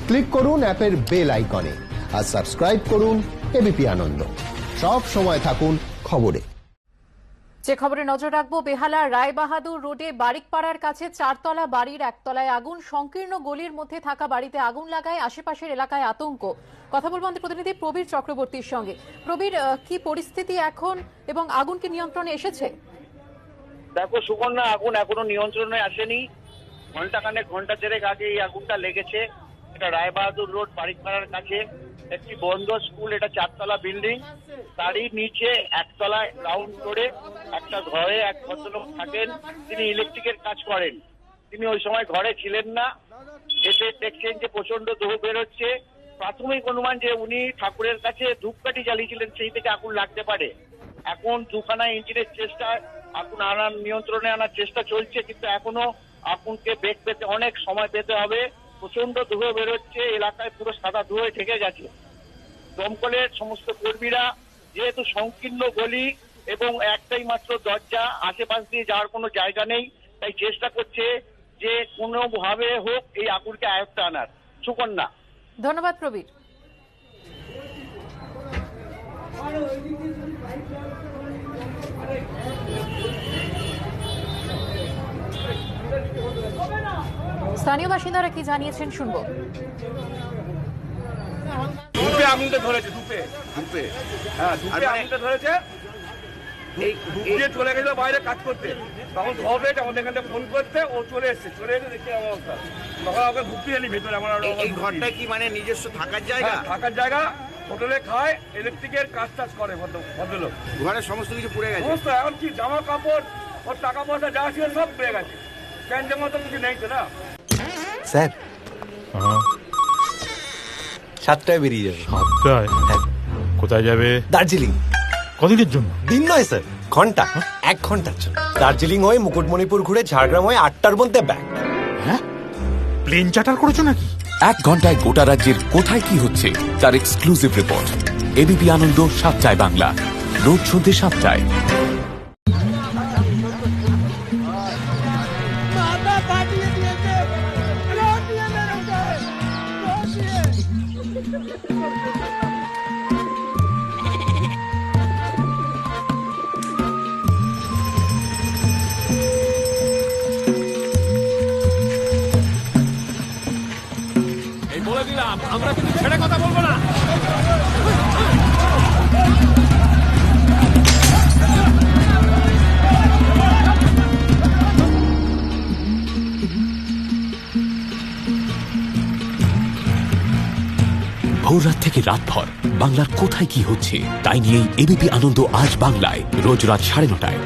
Click করুন অ্যাপের bell আইকনে আর সাবস্ক্রাইব করুন এবিপি আনন্দ। সব সময় থাকুন খবরে। যে খবরে নজর রাখবো, বেহালার রায়বাহাদুর রোডে বারিকপাড়ার কাছে চারতলা বাড়ির একতলায় আগুন। সংকীর্ণ গলির মধ্যে থাকা বাড়িতে আগুন লাগায় আশেপাশের এলাকায় আতঙ্ক। কথা বলবো আমাদের প্রতিনিধি প্রবীর চক্রবর্তীর সঙ্গে। প্রবীর, কি পরিস্থিতি এখন এবং আগুন কি নিয়ন্ত্রণে এসেছে? দেখো সুকন্যা, আগুন এখনো নিয়ন্ত্রণে আসেনি। ঘন্টা চারেক আগে এই আগুনটা লেগেছে। এটা রায়বাহাদুর রোড বারিকপাড়ার কাছে একটি বন্ধ স্কুল, এটা চারতলা বিল্ডিং। তারই নিচে একতলায় গ্রাউন্ড ফ্লোরে একটা ঘরে এক ভদ্রলোক থাকেন, তিনি ইলেকট্রিকের কাজ করেন। তিনি ওই সময় ঘরে ছিলেন না, এসে দেখছেন যে প্রচন্ড ধোঁয়া বেরোচ্ছে। প্রাথমিক অনুমান যে উনি ঠাকুরের কাছে ধূপকাঠি জ্বালিয়েছিলেন, সেই থেকে আগুন লাগতে পারে। এখন দুখানা ইঞ্জিনের চেষ্টা, আগুন নিয়ন্ত্রণে আনার চেষ্টা চলছে, কিন্তু এখনো আগুনকে বেগ পেতে অনেক সময় পেতে হবে। প্রচন্ড ধোঁয়া বেরোচ্ছে, এলাকায় পুরো সাদা ধোঁয়ায় ঢেকে গেছে। দমকলের সমস্ত কর্মীরা, যেহেতু সংকীর্ণ গলি এবং একটাই মাত্র দরজা, আশেপাশ দিয়ে যাওয়ার কোনো জায়গা নেই, তাই চেষ্টা করছে যে কোনোভাবে হোক এই আগুনকে আয়ত্তে আনার। সুকন্যা, ধন্যবাদ প্রবীর। স্থানীয় বাসিন্দারা কি জানিয়েছেন শুনবো। ধূপে আগুনটা ধরেছে, ধূপে আগুনটা ধরেছে। চলে গেছিল বাইরে কাজ করতে, তখন খবর পেয়েছে আমাদের এখান থেকে ফোন করতে, ও চলে এসছে দেখি অবস্থা, তখন ওকে ঢুকতে জানি ভেতরে। আমার এই ঘরটা কি মানে নিজস্ব থাকার জায়গা? থাকার জায়গা, হোটেলে খায়, ইলেকট্রিকের কাজ টাজ করে ভদ্রলোক। ঘরের সমস্ত কিছু পুড়ে গেছে। সমস্ত এখন কি জামা কাপড়, ওর টাকা পয়সা যা ছিল সব পুড়ে গেছে। ক্যান জামা তো কিছু নেই তো না। স্যার 7টায় বেরিয়ে যাবে। 7টায়? হ্যাঁ। কোথায় যাবে? দার্জিলিং। কদিনের জন্য? দিন নয় স্যার, ঘন্টা। 1 ঘন্টার জন্য দার্জিলিং হয়ে মুকুটমণিপুর ঘুরে ঝাড়গ্রাম হয়ে 8টার মধ্যে ব্যাক। হ্যাঁ, প্লেন চার্টার করেছো নাকি? 1 ঘন্টায় গোটা রাজ্যের কোথায় কি হচ্ছে তার এক্সক্লুসিভ রিপোর্ট। এবিপি আনন্দ 7টায় বাংলা, রোজ সন্ধ্যে 7টায়। বলে দিলাম, আমরা কিন্তু ছেড়ে কথা বলবো না। ভোর রাত থেকে রাতভর বাংলার কোথায় কি হচ্ছে তাই নিয়েই এবিপি আনন্দ আজ বাংলায়, রোজ রাত 9:30টায়।